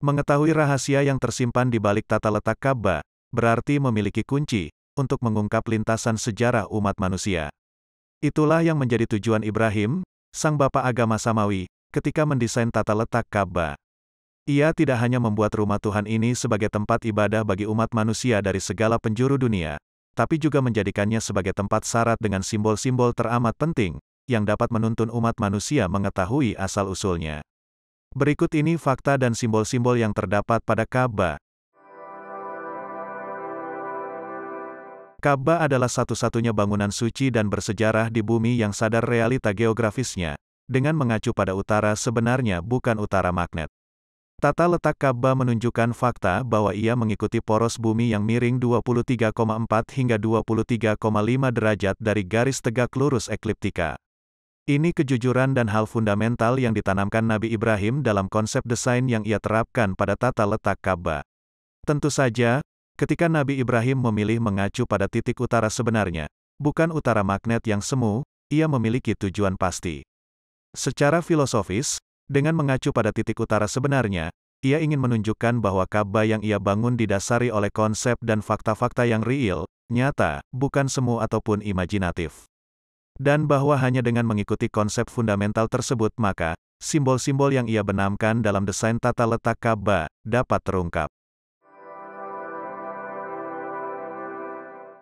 Mengetahui rahasia yang tersimpan di balik tata letak Ka'bah, berarti memiliki kunci untuk mengungkap lintasan sejarah umat manusia. Itulah yang menjadi tujuan Ibrahim, sang bapak agama Samawi, ketika mendesain tata letak Ka'bah. Ia tidak hanya membuat rumah Tuhan ini sebagai tempat ibadah bagi umat manusia dari segala penjuru dunia, tapi juga menjadikannya sebagai tempat syarat dengan simbol-simbol teramat penting, yang dapat menuntun umat manusia mengetahui asal-usulnya. Berikut ini fakta dan simbol-simbol yang terdapat pada Ka'bah. Ka'bah adalah satu-satunya bangunan suci dan bersejarah di bumi yang sadar realita geografisnya, dengan mengacu pada utara sebenarnya bukan utara magnet. Tata letak Ka'bah menunjukkan fakta bahwa ia mengikuti poros bumi yang miring 23,4 hingga 23,5 derajat dari garis tegak lurus ekliptika. Ini kejujuran dan hal fundamental yang ditanamkan Nabi Ibrahim dalam konsep desain yang ia terapkan pada tata letak Ka'bah. Tentu saja, ketika Nabi Ibrahim memilih mengacu pada titik utara sebenarnya, bukan utara magnet yang semu, ia memiliki tujuan pasti. Secara filosofis, dengan mengacu pada titik utara sebenarnya, ia ingin menunjukkan bahwa Ka'bah yang ia bangun didasari oleh konsep dan fakta-fakta yang real, nyata, bukan semu ataupun imajinatif. Dan bahwa hanya dengan mengikuti konsep fundamental tersebut maka, simbol-simbol yang ia benamkan dalam desain tata letak Ka'bah, dapat terungkap.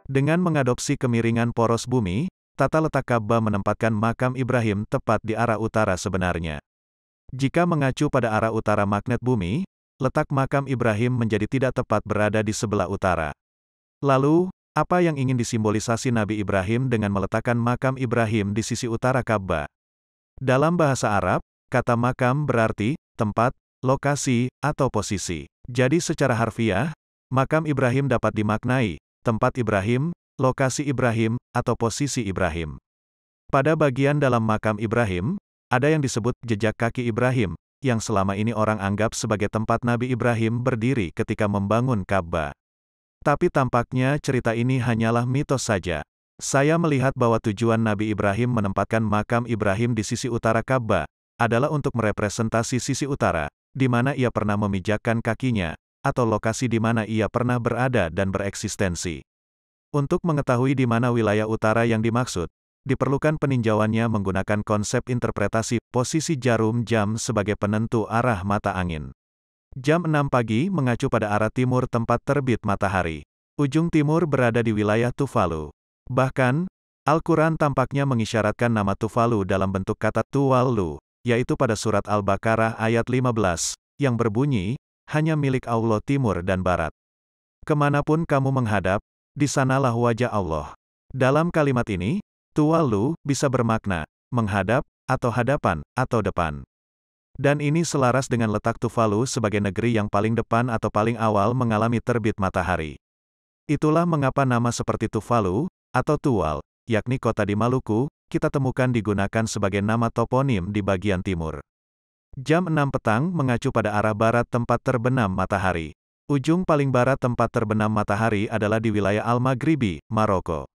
Dengan mengadopsi kemiringan poros bumi, tata letak Ka'bah menempatkan makam Ibrahim tepat di arah utara sebenarnya. Jika mengacu pada arah utara magnet bumi, letak makam Ibrahim menjadi tidak tepat berada di sebelah utara. Lalu, apa yang ingin disimbolisasi Nabi Ibrahim dengan meletakkan makam Ibrahim di sisi utara Ka'bah? Dalam bahasa Arab, kata makam berarti tempat, lokasi, atau posisi. Jadi secara harfiah, makam Ibrahim dapat dimaknai tempat Ibrahim, lokasi Ibrahim, atau posisi Ibrahim. Pada bagian dalam makam Ibrahim, ada yang disebut jejak kaki Ibrahim, yang selama ini orang anggap sebagai tempat Nabi Ibrahim berdiri ketika membangun Ka'bah. Tapi tampaknya cerita ini hanyalah mitos saja. Saya melihat bahwa tujuan Nabi Ibrahim menempatkan makam Ibrahim di sisi utara Ka'bah, adalah untuk merepresentasi sisi utara, di mana ia pernah memijakkan kakinya, atau lokasi di mana ia pernah berada dan bereksistensi. Untuk mengetahui di mana wilayah utara yang dimaksud, diperlukan peninjauannya menggunakan konsep interpretasi posisi jarum jam sebagai penentu arah mata angin. Jam 6 pagi mengacu pada arah timur tempat terbit matahari. Ujung timur berada di wilayah Tuvalu. Bahkan, Al-Quran tampaknya mengisyaratkan nama Tuvalu dalam bentuk kata Tuwallu, yaitu pada surat Al-Baqarah ayat 15, yang berbunyi, hanya milik Allah timur dan barat. Kemanapun kamu menghadap, di sanalah wajah Allah. Dalam kalimat ini, Tuwallu bisa bermakna menghadap, atau hadapan, atau depan. Dan ini selaras dengan letak Tuvalu sebagai negeri yang paling depan atau paling awal mengalami terbit matahari. Itulah mengapa nama seperti Tuvalu, atau Tuwal, yakni kota di Maluku, kita temukan digunakan sebagai nama toponim di bagian timur. Jam 6 petang mengacu pada arah barat tempat terbenam matahari. Ujung paling barat tempat terbenam matahari adalah di wilayah Al-Maghribi, Maroko.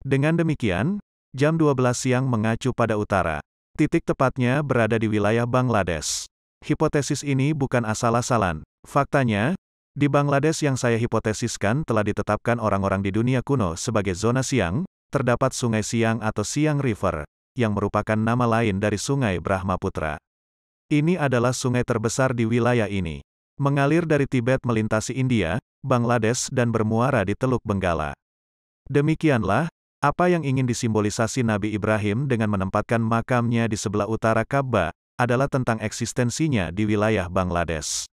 Dengan demikian, jam 12 siang mengacu pada utara. Titik tepatnya berada di wilayah Bangladesh. Hipotesis ini bukan asal-asalan. Faktanya, di Bangladesh yang saya hipotesiskan telah ditetapkan orang-orang di dunia kuno sebagai zona siang, terdapat Sungai Siang atau Siang River, yang merupakan nama lain dari Sungai Brahmaputra. Ini adalah sungai terbesar di wilayah ini. Mengalir dari Tibet melintasi India, Bangladesh dan bermuara di Teluk Benggala. Demikianlah, apa yang ingin disimbolisasi Nabi Ibrahim dengan menempatkan makamnya di sebelah utara Ka'bah, adalah tentang eksistensinya di wilayah Bangladesh.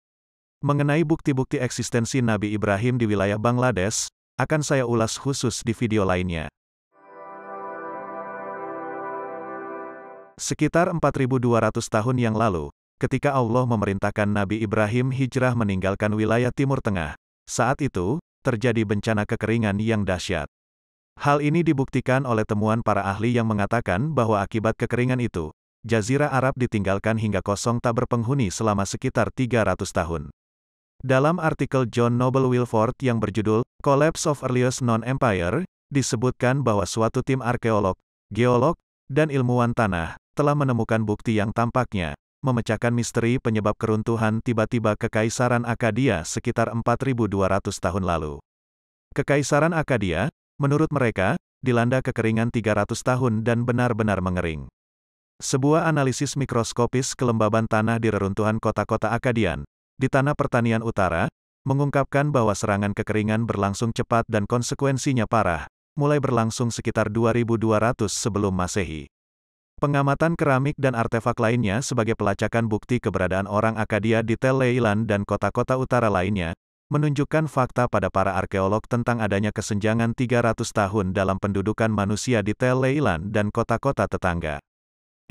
Mengenai bukti-bukti eksistensi Nabi Ibrahim di wilayah Bangladesh, akan saya ulas khusus di video lainnya. Sekitar 4200 tahun yang lalu, ketika Allah memerintahkan Nabi Ibrahim hijrah meninggalkan wilayah Timur Tengah, saat itu, terjadi bencana kekeringan yang dahsyat. Hal ini dibuktikan oleh temuan para ahli yang mengatakan bahwa akibat kekeringan itu, Jazirah Arab ditinggalkan hingga kosong tak berpenghuni selama sekitar 300 tahun. Dalam artikel John Noble Wilford yang berjudul Collapse of Earliest Known Empire, disebutkan bahwa suatu tim arkeolog, geolog, dan ilmuwan tanah, telah menemukan bukti yang tampaknya memecahkan misteri penyebab keruntuhan tiba-tiba Kekaisaran Akkadia sekitar 4.200 tahun lalu. Kekaisaran Akkadia, menurut mereka, dilanda kekeringan 300 tahun dan benar-benar mengering. Sebuah analisis mikroskopis kelembaban tanah di reruntuhan kota-kota Akkadian, di tanah pertanian utara, mengungkapkan bahwa serangan kekeringan berlangsung cepat dan konsekuensinya parah, mulai berlangsung sekitar 2200 sebelum Masehi. Pengamatan keramik dan artefak lainnya sebagai pelacakan bukti keberadaan orang Akkadia di Tel Leilan dan kota-kota utara lainnya, menunjukkan fakta pada para arkeolog tentang adanya kesenjangan 300 tahun dalam pendudukan manusia di Tel Leilan dan kota-kota tetangga.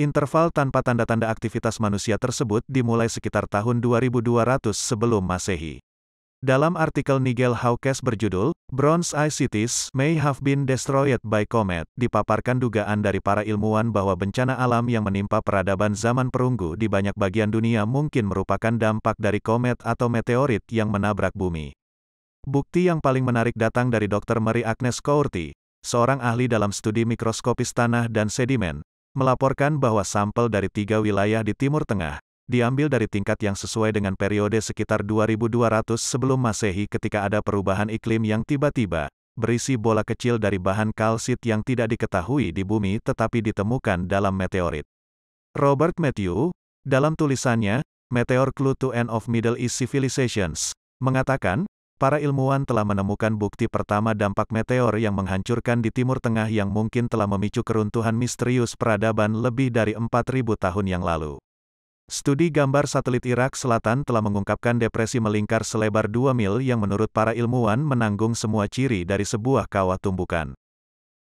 Interval tanpa tanda-tanda aktivitas manusia tersebut dimulai sekitar tahun 2200 sebelum Masehi. Dalam artikel Nigel Hawkes berjudul, Bronze Age Cities May Have Been Destroyed by Comet, dipaparkan dugaan dari para ilmuwan bahwa bencana alam yang menimpa peradaban zaman perunggu di banyak bagian dunia mungkin merupakan dampak dari komet atau meteorit yang menabrak bumi. Bukti yang paling menarik datang dari Dr. Mary Agnes Courty, seorang ahli dalam studi mikroskopis tanah dan sedimen, melaporkan bahwa sampel dari 3 wilayah di Timur Tengah, diambil dari tingkat yang sesuai dengan periode sekitar 2200 sebelum Masehi ketika ada perubahan iklim yang tiba-tiba, berisi bola kecil dari bahan kalsit yang tidak diketahui di bumi tetapi ditemukan dalam meteorit. Robert Matthew, dalam tulisannya, Meteor Clue to End of Middle East Civilizations, mengatakan, para ilmuwan telah menemukan bukti pertama dampak meteor yang menghancurkan di Timur Tengah yang mungkin telah memicu keruntuhan misterius peradaban lebih dari 4.000 tahun yang lalu. Studi gambar satelit Irak Selatan telah mengungkapkan depresi melingkar selebar 2 mil yang menurut para ilmuwan menanggung semua ciri dari sebuah kawah tumbukan.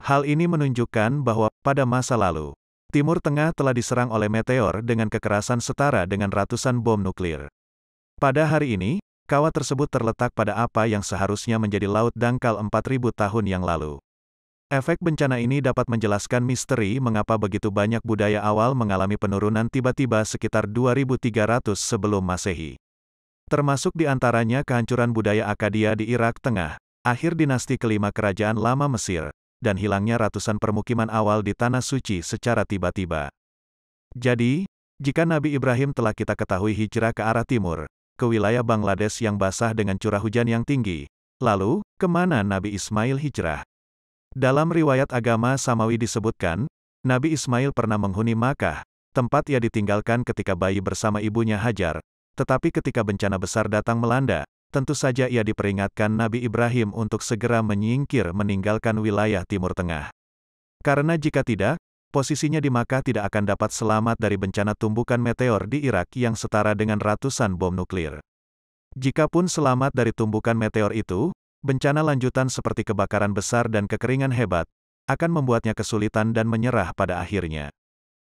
Hal ini menunjukkan bahwa, pada masa lalu, Timur Tengah telah diserang oleh meteor dengan kekerasan setara dengan ratusan bom nuklir. Pada hari ini, kawah tersebut terletak pada apa yang seharusnya menjadi laut dangkal 4.000 tahun yang lalu. Efek bencana ini dapat menjelaskan misteri mengapa begitu banyak budaya awal mengalami penurunan tiba-tiba sekitar 2300 sebelum Masehi. Termasuk di antaranya kehancuran budaya Akkadia di Irak Tengah, akhir dinasti kelima Kerajaan Lama Mesir, dan hilangnya ratusan permukiman awal di Tanah Suci secara tiba-tiba. Jadi, jika Nabi Ibrahim telah kita ketahui hijrah ke arah timur, ke wilayah Bangladesh yang basah dengan curah hujan yang tinggi, lalu, kemana Nabi Ismail hijrah? Dalam riwayat agama Samawi disebutkan, Nabi Ismail pernah menghuni Makkah, tempat ia ditinggalkan ketika bayi bersama ibunya Hajar, tetapi ketika bencana besar datang melanda, tentu saja ia diperingatkan Nabi Ibrahim untuk segera menyingkir meninggalkan wilayah Timur Tengah. Karena jika tidak, posisinya di Makkah tidak akan dapat selamat dari bencana tumbukan meteor di Irak yang setara dengan ratusan bom nuklir. Jikapun selamat dari tumbukan meteor itu, bencana lanjutan seperti kebakaran besar dan kekeringan hebat, akan membuatnya kesulitan dan menyerah pada akhirnya.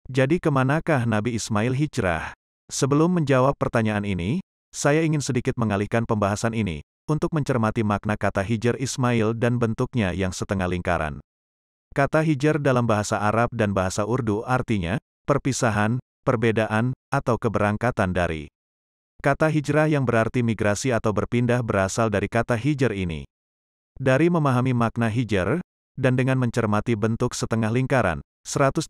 Jadi kemanakah Nabi Ismail hijrah? Sebelum menjawab pertanyaan ini, saya ingin sedikit mengalihkan pembahasan ini, untuk mencermati makna kata hijr Ismail dan bentuknya yang setengah lingkaran. Kata hijr dalam bahasa Arab dan bahasa Urdu artinya, perpisahan, perbedaan, atau keberangkatan dari. Kata hijrah yang berarti migrasi atau berpindah berasal dari kata hijr ini. Dari memahami makna hijr, dan dengan mencermati bentuk setengah lingkaran, 180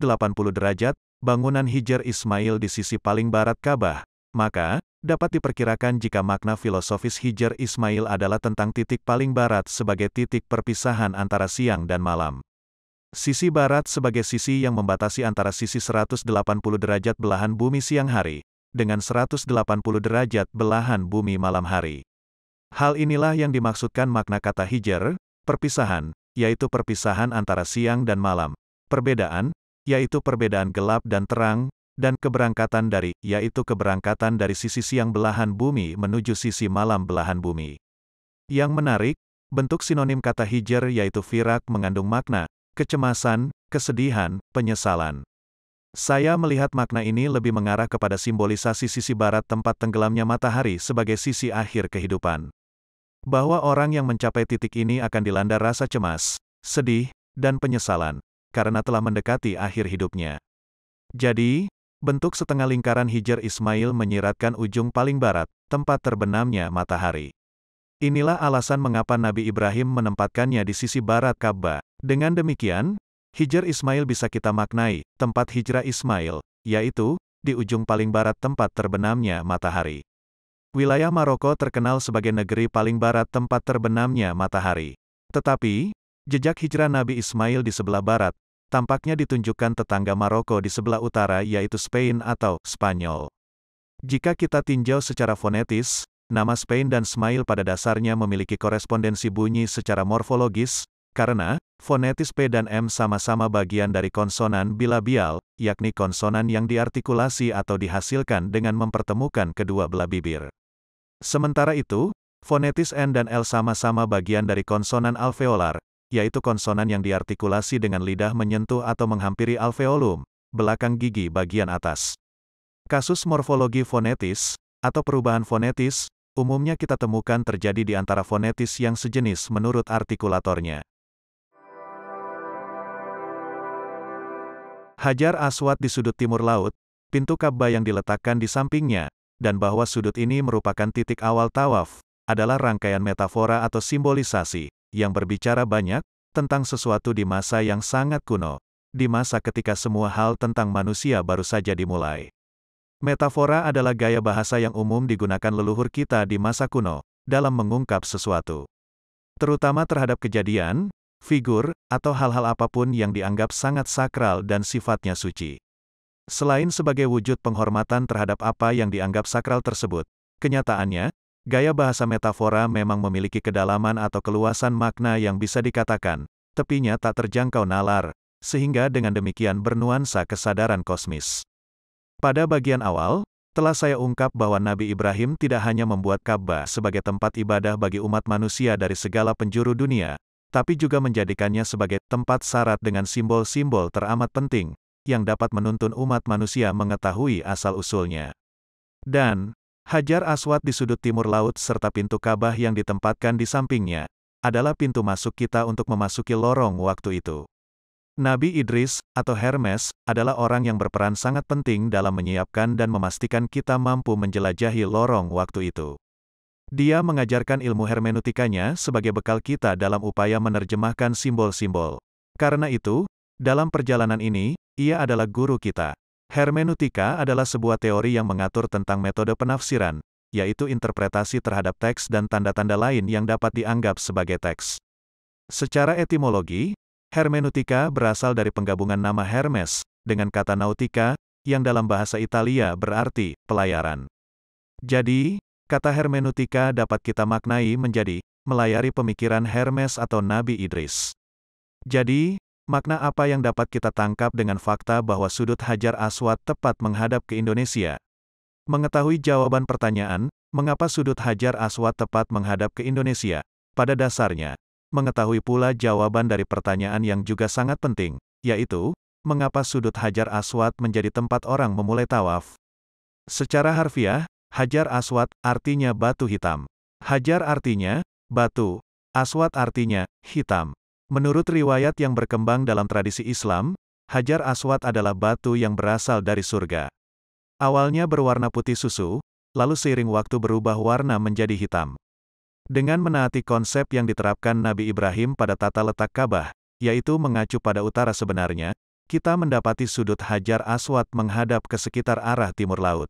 derajat, bangunan hijr Ismail di sisi paling barat Ka'bah, maka, dapat diperkirakan jika makna filosofis hijr Ismail adalah tentang titik paling barat sebagai titik perpisahan antara siang dan malam. Sisi barat sebagai sisi yang membatasi antara sisi 180 derajat belahan bumi siang hari, dengan 180 derajat belahan bumi malam hari. Hal inilah yang dimaksudkan makna kata hijr, perpisahan, yaitu perpisahan antara siang dan malam, perbedaan, yaitu perbedaan gelap dan terang, dan keberangkatan dari, yaitu keberangkatan dari sisi siang belahan bumi menuju sisi malam belahan bumi. Yang menarik, bentuk sinonim kata hijr yaitu firak mengandung makna kecemasan, kesedihan, penyesalan. Saya melihat makna ini lebih mengarah kepada simbolisasi sisi barat tempat tenggelamnya matahari sebagai sisi akhir kehidupan. Bahwa orang yang mencapai titik ini akan dilanda rasa cemas, sedih, dan penyesalan, karena telah mendekati akhir hidupnya. Jadi, bentuk setengah lingkaran hijr Ismail menyiratkan ujung paling barat, tempat terbenamnya matahari. Inilah alasan mengapa Nabi Ibrahim menempatkannya di sisi barat Ka'bah. Dengan demikian, hijr Ismail bisa kita maknai, tempat hijrah Ismail, yaitu, di ujung paling barat tempat terbenamnya matahari. Wilayah Maroko terkenal sebagai negeri paling barat tempat terbenamnya matahari. Tetapi, jejak hijrah Nabi Ismail di sebelah barat, tampaknya ditunjukkan tetangga Maroko di sebelah utara yaitu Spain atau Spanyol. Jika kita tinjau secara fonetis, nama Spain dan Ismail pada dasarnya memiliki korespondensi bunyi secara morfologis, karena fonetis P dan M sama-sama bagian dari konsonan bilabial, yakni konsonan yang diartikulasi atau dihasilkan dengan mempertemukan kedua belah bibir. Sementara itu, fonetis N dan L sama-sama bagian dari konsonan alveolar, yaitu konsonan yang diartikulasi dengan lidah menyentuh atau menghampiri alveolum, belakang gigi bagian atas. Kasus morfologi fonetis, atau perubahan fonetis, umumnya kita temukan terjadi di antara fonetis yang sejenis menurut artikulatornya. Hajar Aswad di sudut timur laut, pintu Ka'bah yang diletakkan di sampingnya, dan bahwa sudut ini merupakan titik awal tawaf, adalah rangkaian metafora atau simbolisasi, yang berbicara banyak, tentang sesuatu di masa yang sangat kuno, di masa ketika semua hal tentang manusia baru saja dimulai. Metafora adalah gaya bahasa yang umum digunakan leluhur kita di masa kuno, dalam mengungkap sesuatu. Terutama terhadap kejadian, figur, atau hal-hal apapun yang dianggap sangat sakral dan sifatnya suci. Selain sebagai wujud penghormatan terhadap apa yang dianggap sakral tersebut, kenyataannya, gaya bahasa metafora memang memiliki kedalaman atau keluasan makna yang bisa dikatakan, tepinya tak terjangkau nalar, sehingga dengan demikian bernuansa kesadaran kosmis. Pada bagian awal, telah saya ungkap bahwa Nabi Ibrahim tidak hanya membuat Ka'bah sebagai tempat ibadah bagi umat manusia dari segala penjuru dunia, tapi juga menjadikannya sebagai tempat syarat dengan simbol-simbol teramat penting, yang dapat menuntun umat manusia mengetahui asal-usulnya. Dan, Hajar Aswad di sudut timur laut serta pintu Ka'bah yang ditempatkan di sampingnya, adalah pintu masuk kita untuk memasuki lorong waktu itu. Nabi Idris, atau Hermes, adalah orang yang berperan sangat penting dalam menyiapkan dan memastikan kita mampu menjelajahi lorong waktu itu. Dia mengajarkan ilmu hermeneutikanya sebagai bekal kita dalam upaya menerjemahkan simbol-simbol. Karena itu, dalam perjalanan ini, ia adalah guru kita. Hermeneutika adalah sebuah teori yang mengatur tentang metode penafsiran, yaitu interpretasi terhadap teks dan tanda-tanda lain yang dapat dianggap sebagai teks. Secara etimologi, hermeneutika berasal dari penggabungan nama Hermes, dengan kata nautica, yang dalam bahasa Italia berarti pelayaran. Jadi, kata hermeneutika dapat kita maknai menjadi melayari pemikiran Hermes atau Nabi Idris. Jadi, makna apa yang dapat kita tangkap dengan fakta bahwa sudut Hajar Aswad tepat menghadap ke Indonesia? Mengetahui jawaban pertanyaan, mengapa sudut Hajar Aswad tepat menghadap ke Indonesia? Pada dasarnya, mengetahui pula jawaban dari pertanyaan yang juga sangat penting, yaitu, mengapa sudut Hajar Aswad menjadi tempat orang memulai tawaf? Secara harfiah, Hajar Aswad artinya batu hitam. Hajar artinya batu, Aswad artinya hitam. Menurut riwayat yang berkembang dalam tradisi Islam, Hajar Aswad adalah batu yang berasal dari surga. Awalnya berwarna putih susu, lalu seiring waktu berubah warna menjadi hitam. Dengan menaati konsep yang diterapkan Nabi Ibrahim pada tata letak Ka'bah, yaitu mengacu pada utara sebenarnya, kita mendapati sudut Hajar Aswad menghadap ke sekitar arah timur laut.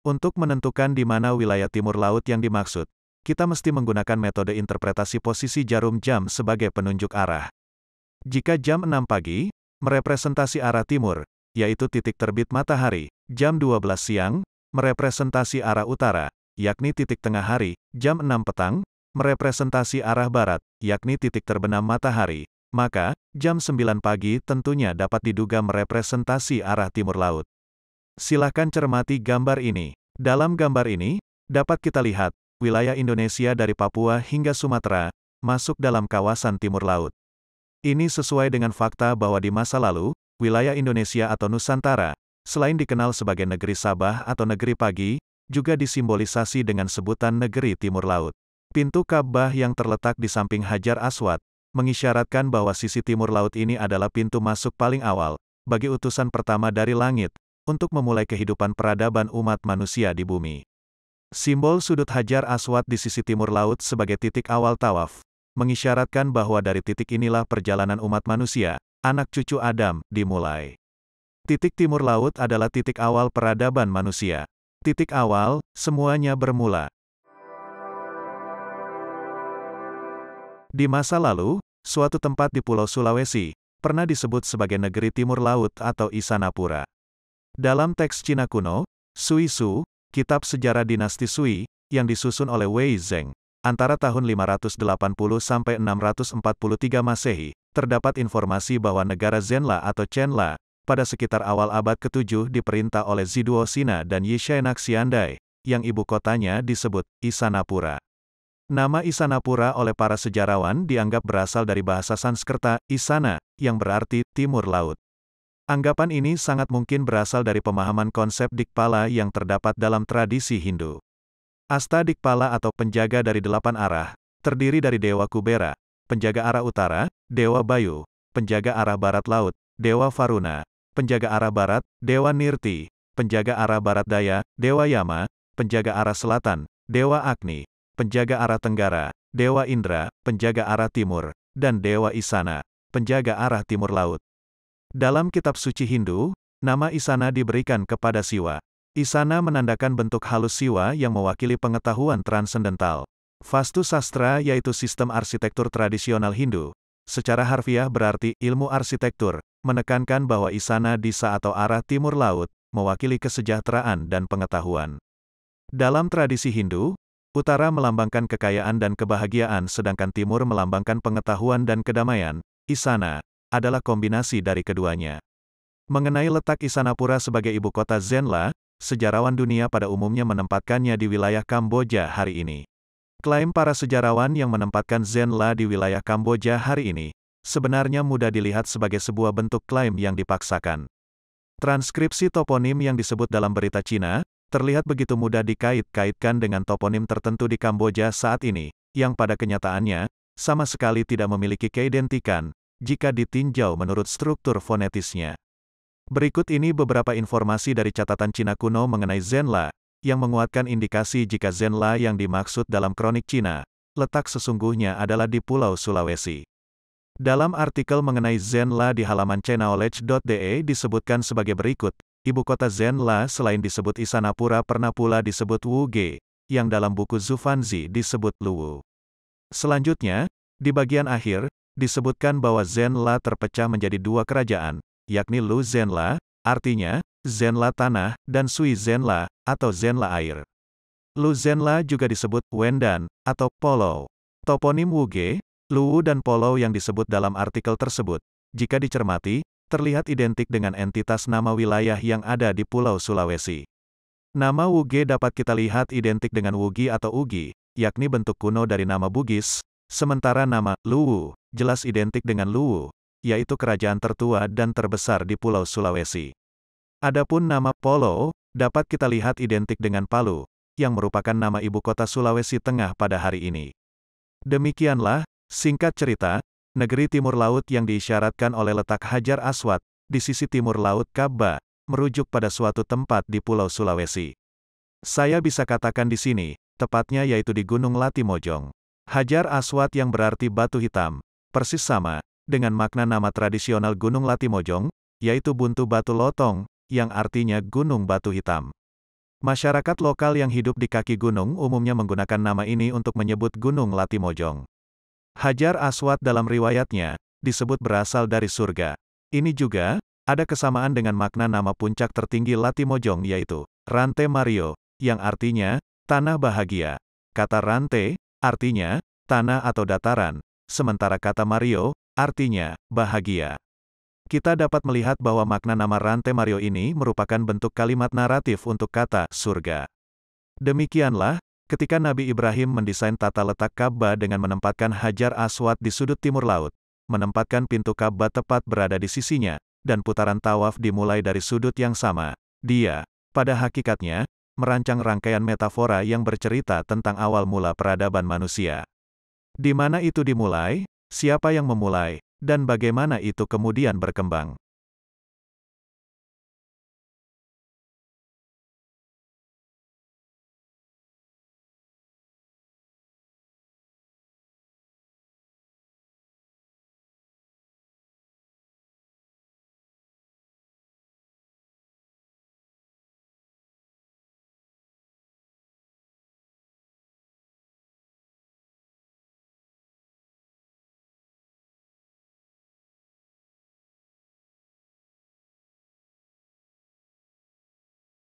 Untuk menentukan di mana wilayah timur laut yang dimaksud, kita mesti menggunakan metode interpretasi posisi jarum jam sebagai penunjuk arah. Jika jam 6 pagi, merepresentasi arah timur, yaitu titik terbit matahari, jam 12 siang, merepresentasi arah utara, yakni titik tengah hari, jam 6 petang, merepresentasi arah barat, yakni titik terbenam matahari, maka, jam 9 pagi tentunya dapat diduga merepresentasi arah timur laut. Silahkan cermati gambar ini. Dalam gambar ini, dapat kita lihat, wilayah Indonesia dari Papua hingga Sumatera, masuk dalam kawasan timur laut. Ini sesuai dengan fakta bahwa di masa lalu, wilayah Indonesia atau Nusantara, selain dikenal sebagai negeri Sabah atau negeri pagi, juga disimbolisasi dengan sebutan negeri timur laut. Pintu Ka'bah yang terletak di samping Hajar Aswad, mengisyaratkan bahwa sisi timur laut ini adalah pintu masuk paling awal, bagi utusan pertama dari langit, untuk memulai kehidupan peradaban umat manusia di bumi. Simbol sudut Hajar Aswad di sisi timur laut sebagai titik awal tawaf, mengisyaratkan bahwa dari titik inilah perjalanan umat manusia, anak cucu Adam, dimulai. Titik timur laut adalah titik awal peradaban manusia. Titik awal, semuanya bermula. Di masa lalu, suatu tempat di Pulau Sulawesi, pernah disebut sebagai negeri timur laut atau Isanapura. Dalam teks Cina kuno, Sui Su, kitab sejarah dinasti Sui, yang disusun oleh Wei Zheng, antara tahun 580 sampai 643 Masehi, terdapat informasi bahwa negara Zenla atau Chenla, pada sekitar awal abad ke-7 diperintah oleh Ziduo Sina dan Yishainak Xiandai, yang ibu kotanya disebut Isanapura. Nama Isanapura oleh para sejarawan dianggap berasal dari bahasa Sanskerta, Isana, yang berarti timur laut. Anggapan ini sangat mungkin berasal dari pemahaman konsep Dikpala yang terdapat dalam tradisi Hindu. Asta Dikpala atau penjaga dari 8 arah, terdiri dari Dewa Kubera, penjaga arah utara, Dewa Bayu, penjaga arah barat laut, Dewa Varuna, penjaga arah barat, Dewa Nirti, penjaga arah barat daya, Dewa Yama, penjaga arah selatan, Dewa Agni, penjaga arah tenggara, Dewa Indra, penjaga arah timur, dan Dewa Isana, penjaga arah timur laut. Dalam kitab suci Hindu, nama Isana diberikan kepada Siwa. Isana menandakan bentuk halus Siwa yang mewakili pengetahuan transendental. Vastu Sastra yaitu sistem arsitektur tradisional Hindu, secara harfiah berarti ilmu arsitektur, menekankan bahwa Isana disa atau arah timur laut, mewakili kesejahteraan dan pengetahuan. Dalam tradisi Hindu, utara melambangkan kekayaan dan kebahagiaan sedangkan timur melambangkan pengetahuan dan kedamaian. Isana adalah kombinasi dari keduanya. Mengenai letak Isanapura sebagai ibu kota Zenla, sejarawan dunia pada umumnya menempatkannya di wilayah Kamboja hari ini. Klaim para sejarawan yang menempatkan Zenla di wilayah Kamboja hari ini, sebenarnya mudah dilihat sebagai sebuah bentuk klaim yang dipaksakan. Transkripsi toponim yang disebut dalam berita Cina, terlihat begitu mudah dikait-kaitkan dengan toponim tertentu di Kamboja saat ini, yang pada kenyataannya, sama sekali tidak memiliki keidentikan, jika ditinjau menurut struktur fonetisnya. Berikut ini beberapa informasi dari catatan Cina kuno mengenai Zenla, yang menguatkan indikasi jika Zenla yang dimaksud dalam kronik Cina, letak sesungguhnya adalah di Pulau Sulawesi. Dalam artikel mengenai Zenla di halaman chinaolage.de disebutkan sebagai berikut, ibu kota Zenla selain disebut Isanapura pernah pula disebut Wuge, yang dalam buku Zufanzi disebut Luwu. Selanjutnya, di bagian akhir, disebutkan bahwa Zenla terpecah menjadi 2 kerajaan, yakni Lu Zenla, artinya, Zenla tanah, dan Sui Zenla, atau Zenla air. Lu Zenla juga disebut Wendan, atau Polo. Toponim Wuge, Luwu dan Polo yang disebut dalam artikel tersebut, jika dicermati, terlihat identik dengan entitas nama wilayah yang ada di Pulau Sulawesi. Nama Wuge dapat kita lihat identik dengan Wugi atau Ugi, yakni bentuk kuno dari nama Bugis, sementara nama Luwu jelas identik dengan Luwu, yaitu kerajaan tertua dan terbesar di Pulau Sulawesi. Adapun nama Polo dapat kita lihat identik dengan Palu, yang merupakan nama ibu kota Sulawesi Tengah pada hari ini. Demikianlah, singkat cerita, negeri timur laut yang diisyaratkan oleh letak Hajar Aswad, di sisi timur laut Ka'bah, merujuk pada suatu tempat di Pulau Sulawesi. Saya bisa katakan di sini, tepatnya yaitu di Gunung Latimojong. Hajar Aswad yang berarti batu hitam, persis sama, dengan makna nama tradisional Gunung Latimojong, yaitu Buntu Batu Lotong, yang artinya Gunung Batu Hitam. Masyarakat lokal yang hidup di kaki gunung umumnya menggunakan nama ini untuk menyebut Gunung Latimojong. Hajar Aswad dalam riwayatnya, disebut berasal dari surga. Ini juga, ada kesamaan dengan makna nama puncak tertinggi Latimojong yaitu, Rante Mario, yang artinya, tanah bahagia. Kata Rante, artinya, tanah atau dataran, sementara kata Mario, artinya, bahagia. Kita dapat melihat bahwa makna nama Rante Mario ini merupakan bentuk kalimat naratif untuk kata, surga. Demikianlah, ketika Nabi Ibrahim mendesain tata letak Ka'bah dengan menempatkan Hajar Aswad di sudut timur laut, menempatkan pintu Ka'bah tepat berada di sisinya, dan putaran tawaf dimulai dari sudut yang sama, dia, pada hakikatnya, merancang rangkaian metafora yang bercerita tentang awal mula peradaban manusia. Di mana itu dimulai, siapa yang memulai, dan bagaimana itu kemudian berkembang.